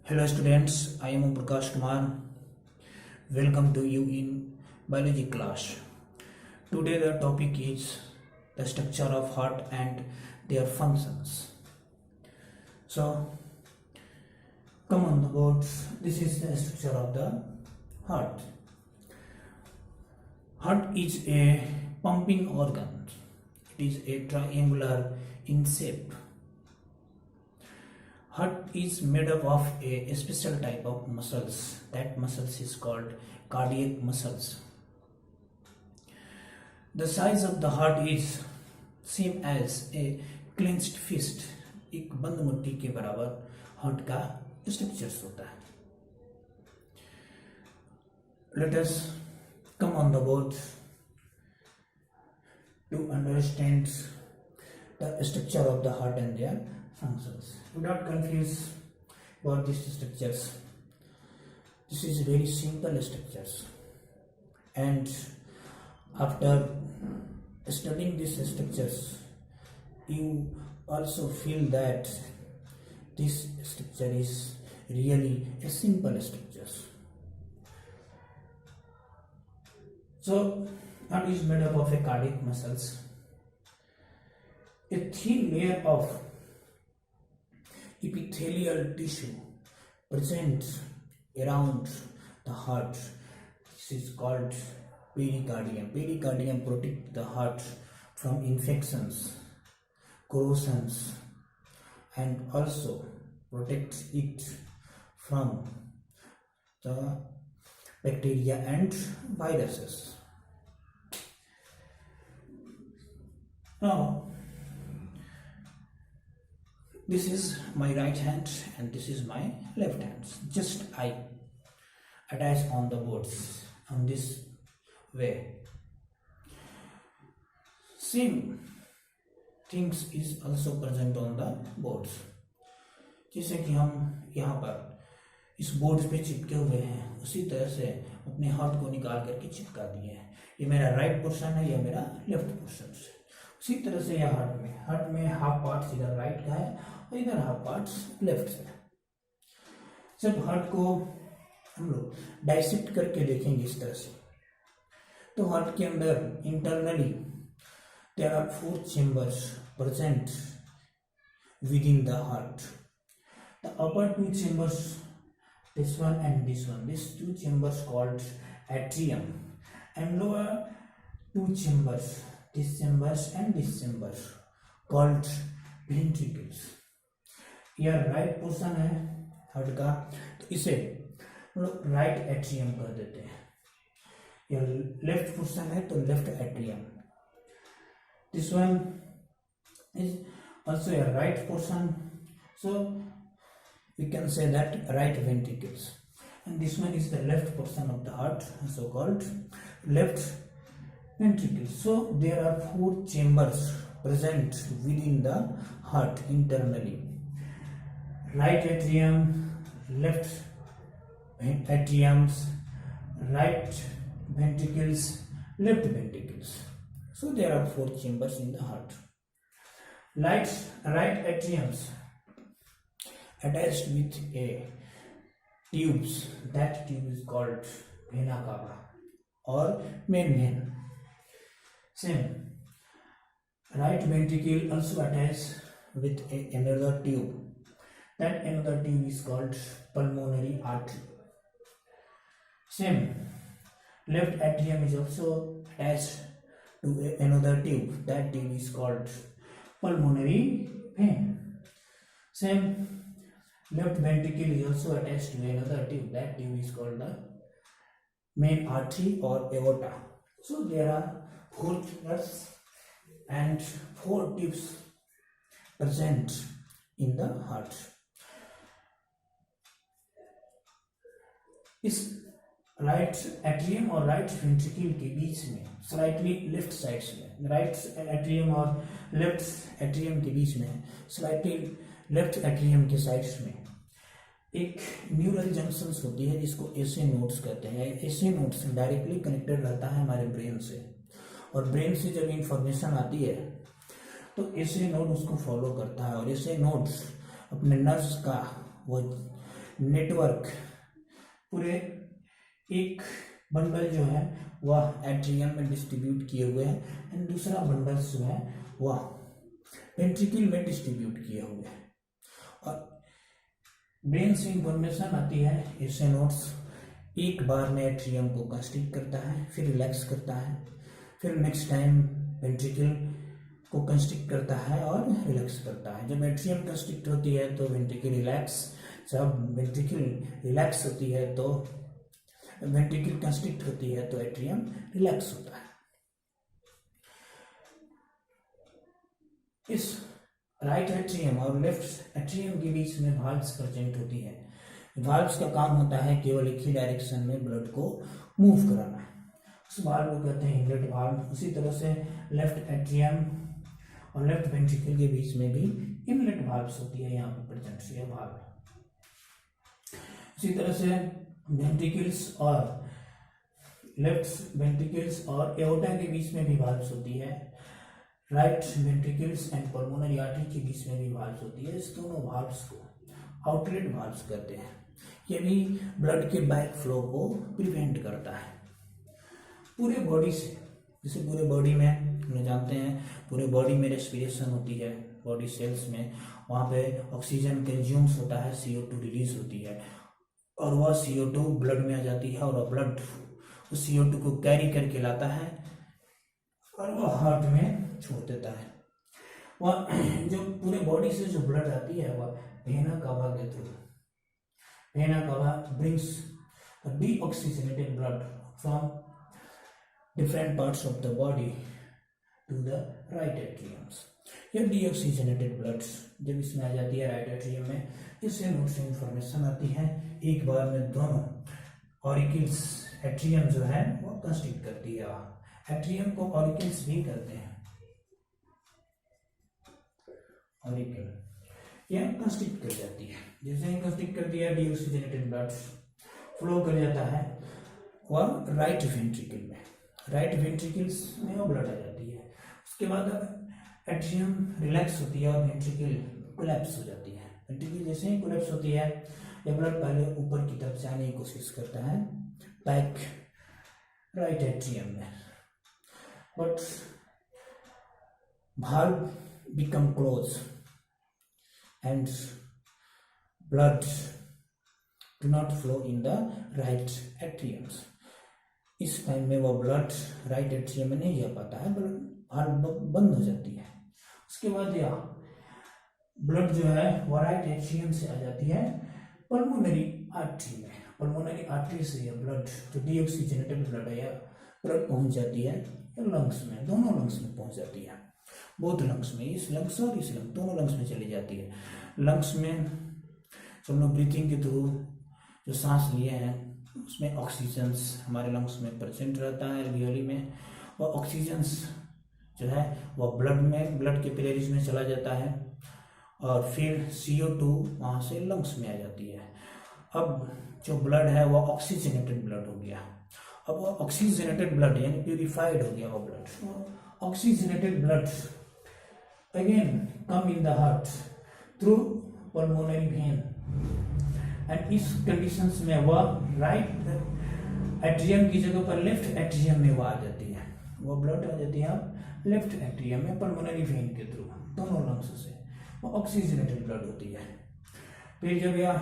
Hello students, I am Om Prakash Kumar. Welcome to you in biology class. Today the topic is the structure of heart and their functions. So come on the board. This is the structure of the heart. Heart is a pumping organ. It is a triangular in shape. Heart is made up of a special type of muscles. That muscles is called cardiac muscles. The size of the heart is same as a clenched fist. एक बंद मुट्ठी के बराबर heart का structure होता है. Let us come on the board to understand the structure of the heart and their functions. Do not confuse about these structures. This is very simple structures, and after studying these structures, you also feel that this structure is really a simple structure. So, heart is made up of a cardiac muscles, a thin layer of epithelial tissue present around the heart. This is called pericardium. Pericardium protects the heart from infections, corrosions, and also protects it from the bacteria and viruses. Now, this is my right hand and this is my left hand. Just I attach on the boards on this way. Same things is also present on the boards. जैसे कि हम यहाँ पर इस board पे चिपके हुए हैं, उसी तरह से अपने हार्ट को निकाल करके चिपका दिए हैं. ये मेरा राइट पोर्शन है, यह मेरा लेफ्ट पोर्शन है. उसी तरह से यह हार्ट में हाफ पार्ट इधर राइट का है और इधर हाफ पार्ट लेफ्ट से. जब हार्ट को हम लोग डाइसेक्ट करके देखेंगे इस तरह से, तो हार्ट के अंदर internally there are 4 chambers present within the heart. The upper 2 chambers, this one and this one, these 2 chambers called atrium, and lower 2 chambers, this chambers and this chambers called ventricles. यह right portion है heart का, तो इसे हम लोग right atrium कर देते हैं. यह लेफ्ट पोर्शन है तो left atrium. This one is also a right portion, so we can say that right ventricles, and this one is the left portion of the heart, so called left ventricle. So there are 4 chambers present within the heart internally: right atrium, left atriums, right ventricles, left ventricles. So there are 4 chambers in the heart. Right atriums attached with a tubes. That tube is called vena cava or main vein. Same. Right ventricle also attached with another tube. That another tube is called pulmonary artery. Same. Left atrium is also attached to another tube. That tube is called pulmonary vein. Same. Left ventricle is also attached to another tube. That tube is called the main artery or aorta. So there are 4 chambers and 4 tubes present in the heart. इस right atrium और right ventricle के बीच में slightly left side में, right atrium और left atrium के बीच में slightly left atrium के sides में एक न्यूरल जंक्शंस होती है जिसको एसे नोड्स कहते हैं. एसे नोड्स डायरेक्टली कनेक्टेड रहता है हमारे ब्रेन से, और ब्रेन से जब इंफॉर्मेशन आती है तो एसे नोड उसको फॉलो करता है, और एसे नोड्स अपने नर्व्स का वो नेटवर्क पूरे एक बंडल जो है वह एट्रियम में डिस्ट्रीब्यूट किए हुए हैं एंड दूसरा बंडल जो है वह वेंट्रिकल में डिस्ट्रीब्यूट किए हुए हैं। और ब्रेन से इंफॉर्मेशन आती है, ऐसे नोट्स एक बार में एट्रियम को कंस्ट्रिक्ट करता है, फिर रिलैक्स करता है, फिर नेक्स्ट टाइम वेंट्रिकल को कंस्ट्रिक्ट करता है और रिलैक्स करता है। जब एट्रियम कंस्ट्रिक्ट होती है तो वेंट्रिकल रिलैक्स, जब वेंट्रिकल रिलैक्स होती है तो वेंट्रिकल कंस्ट्रिक्ट होती है तो एट्रियम रिलैक्स होता है। इस राइट एट्रियम और लेफ्ट एट्रियम के बीच में वाल्व्स प्रेजेंट होती है। वाल्व्स का काम होता है केवल एक ही डायरेक्शन में ब्लड को मूव कराना। उस वाल्व को कहते हैं इनलेट वाल्व। उसी तरह से लेफ्ट एट्रियम और लेफ्ट वेंट्रिकल के बीच में भी इनलेट वाल्व्स होती है, यहाँ पर प्रेजेंट है वाल्व। उसी तरह से वेंट्रिकल्स और लेफ्ट वेंट्रिकल्स और एओर्टा के बीच में भी वाल्व्स होती है। Right ventricles and pulmonary artery के बीच में भी वाल्व्स होती है। इस दोनों वाल्व्स को आउटलेट वाल्व्स कहते हैं। ये भी ब्लड के बैक फ्लो को प्रिवेंट करता है पूरे बॉडी से। जैसे पूरे बॉडी में हम जानते हैं पूरे बॉडी में रेस्पिरेशन होती है, बॉडी सेल्स में वहाँ पे ऑक्सीजन कंज्यूम्स होता है, CO2 रिलीज होती है और वह CO2 ब्लड में आ जाती है और ब्लड उस CO2 को कैरी करके लाता है और वह हार्ट में छोड़ देता है। वह जो पूरे बॉडी से जो ब्लड आती है वह वेना कावा के through, vena cava brings deoxygenated blood from different parts of the body to the right atriums. यह डीऑक्सीजनेटेड ब्लड जब इसमें आ जाती है राइट एट्रियम में, इससे नोट से इंफॉर्मेशन आती है। एक बार में दोनों ऑरिकल्स एट्रियम जो है वो कंस्ट्रिक्ट करती है। एट्रियम को ऑरिकल्स भी कहते हैं, ऑरिकल यह कंस्ट्रिक्ट कर जाती है। जैसे ही कंस्ट्रिक्ट करती है डीऑक्सीजनेटेड ब्लड फ्लो कर जाता है वह राइट वेंट्रिकल में, राइट वेंट्रिकल्स में वो ब्लड आ जाती है। उसके बाद एट्रियम रिलैक्स होती है और वेंट्रिकल कोलैप्स हो जाती है। वेंट्रिकल जैसे ही कोलैप्स होती है यह ब्लड पहले ऊपर की तरफ जाने की कोशिश करता है बैक राइट एट्रियम में, but valve become closed and blood do not flow in the right atriums. इस टाइम में वो ब्लड राइट एट्रियम में नहीं जा पाता है, वाल्व बंद हो जाती है। उसके बाद यह ब्लड जो है वो राइट एट्रियम से आ जाती है पल्मोनरी आर्टरी में। पल्मोनरी आर्टरी से यह ब्लड जो डीऑक्सीजनेटेड ब्लड है ब्लड पहुंच जाती है लंग्स में, दोनों लंग्स में पहुंच जाती है, बोथ लंग्स में, इस लंग्स और इस लंग्स दोनों लंग्स में चली जाती है। लंग्स में जो हम लोग ब्रीथिंग के थ्रू जो सांस लिए हैं उसमें ऑक्सीजन्स हमारे लंग्स में प्रेजेंट रहता है एल्वियोली में, और ऑक्सीजन्स जो है वह ब्लड में, ब्लड के कैपिलरीज में चला जाता है और फिर CO2 वहाँ से लंग्स में आ जाती है। अब जो ब्लड है वह ऑक्सीजनेटेड ब्लड हो गया। अब वो ऑक्सीजनेटेड ब्लड यानी प्यूरिफाइड हो गया वो blood. Oxygenated blood again come in the heart through pulmonary vein and इस कंडीशंस में वह राइट एट्रियम की जगह पर लेफ्ट एट्रियम में वह आ जाती है, वो ब्लड आ जाती है लेफ्ट एट्रियम में पल्मोनरी वेन के थ्रू, दोनों लंग्स से वो ऑक्सीजनेटेड ब्लड होती है। फिर जब यह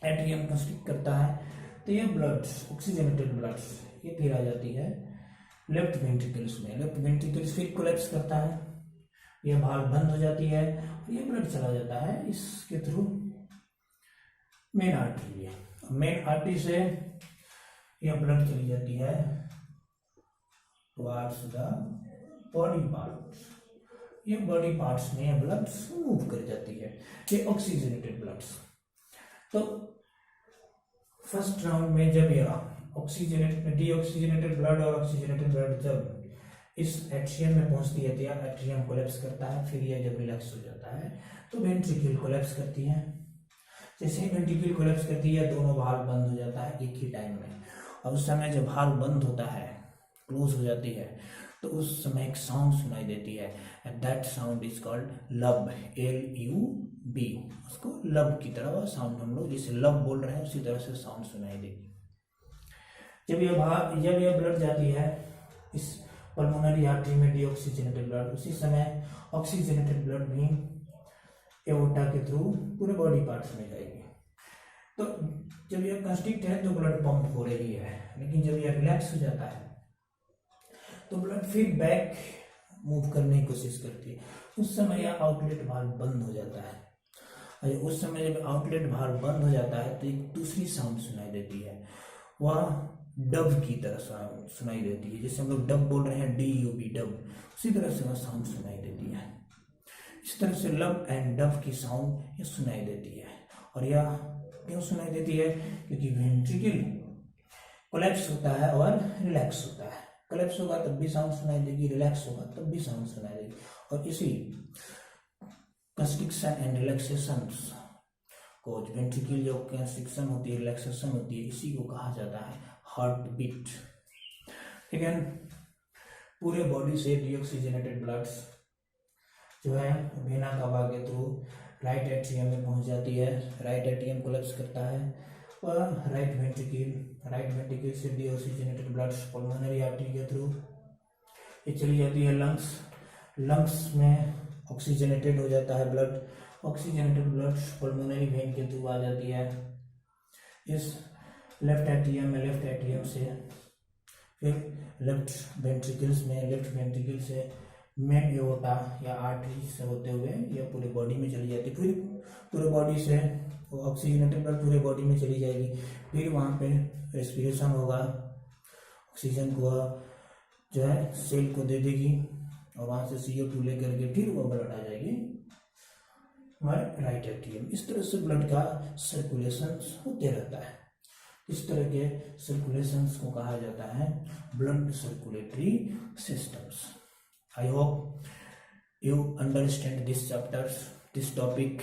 एट्रियम कंस्ट्रिक्ट करता है तो यह ब्लड ऑक्सीजनेटेड ब्लड ये फिर आ जाती है लेफ्ट वेंट्रिकल्स में। लेफ्ट वेंट्रिकल्स फिर कोलैप्स करता है, यह भाग बंद हो जाती है और यह ब्लड चला जाता है इसके थ्रू मेन आर्टरी में। मेन आर्टरी से यह ब्लड चली जाती है टुवर्ड्स द बॉडी पार्ट्स, ये बॉडी पार्ट्स में यह ब्लड मूव कर जाती है, ये ऑक्सीजनेटेड ब्लड। तो फर्स्ट राउंड में जब यह डीऑक्सीजनेटेड ब्लड और ऑक्सीजनेटेड ब्लड जब इस एट्रियम में पहुंचती है तो यह एट्रियम कोलैप्स करता है। फिर यह जब रिलैक्स हो जाता है तो वेंट्रिकल कोलैप्स करती है। जैसे ही वेंट्रिकल कोलैप्स करती है दोनों भाग बंद हो जाता है एक ही टाइम में, और उस समय जब भाग बंद होता है, क्लोज हो जाती है, तो उस समय एक साउंड सुनाई देती है, and that sound is called लब, LUB। उसको लब की तरह वह साउंड, हम लोग जिसे लब बोल रहे हैं उसी तरह से साउंड सुनाई देगी। जब यह ब्लड जाती है इस पल्मोनरी आर्टरी में डीऑक्सीजनेटेड ब्लड, उसी समय ऑक्सीजनेटेड ब्लड भी एओर्टा के थ्रू पूरे बॉडी पार्ट्स में जाएगी। तो जब यह कंस्ट्रिक्ट है तो ब्लड पंप हो रही है, लेकिन जब यह रिलैक्स हो जाता है तो ब्लड फिर बैक मूव करने की कोशिश करती है। उस समय यह आउटलेट वाल्व बंद हो जाता है, और उस समय जब आउटलेट वाल्व बंद हो जाता है तो एक दूसरी साउंड सुनाई देती है, वह डब की तरह सुनाई देती है। जैसे हम लोग डब बोल रहे हैं, DUB डब, उसी तरह से वह साउंड सुनाई देती है। इस तरह से लब एंड डब की साउंड ये सुनाई देती है। और यह क्यों सुनाई देती है? क्योंकि वेंट्रिकल कोलैप्स होता है और रिलैक्स होता है। कोलैप्स होगा तब भी साउंड सुनाई देगी, रिलैक्स होगा तब भी साउंड सुनाई देगी। और इसी कंस्ट्रिक्शन एंड रिलैक्सेशन को, वेंट्रिकल जो कंस्ट्रिक्शन होती है, रिलैक्सेशन होती है, इसी को कहा जाता है हार्ट बीट। ठीक है, पूरे बॉडी से डीऑक्सीजनेटेड ब्लड्स जो है वेना कावा के थ्रू राइट एट्रियम में पहुंच जाती है। राइट एट्रियम कोलैप्स करता है और राइट वेंट्रिकल से डीऑक्सीजनेटेड ब्लड्स पल्मोनरी आर्टरी के थ्रू ये चली जाती है लंग्स में ऑक्सीजनेटेड हो जाता है blood. Oxygenated blood pulmonary vein के थ्रू आ जाती है इस लेफ्ट एट्रियम से, फिर लेफ्ट वेंट्रिकल से मेन एओर्टा या आर्टरी से होते हुए यह पूरे बॉडी में चली जाती है। फिर पूरे बॉडी से ऑक्सीजनेटेड ब्लड पूरे बॉडी में चली जाएगी। फिर वहाँ पे रेस्पिरेशन होगा, ऑक्सीजन को जो है सेल को दे देगी और वहाँ से CO2 लेकर के फिर वो ब्लड आ जाएगी हमारे राइट एट्रियम। इस तरह से ब्लड का सर्कुलेशन होते रहता है। इस तरह के सर्कुलेशंस को कहा जाता है blood circulatory systems. I hope you understand this chapters, this topic.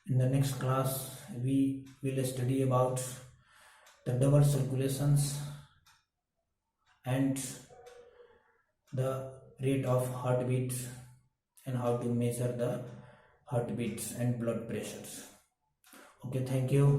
In the next class, we will study about the double circulations and the rate of heartbeat and how to measure the heartbeats and blood pressures. Okay, thank you.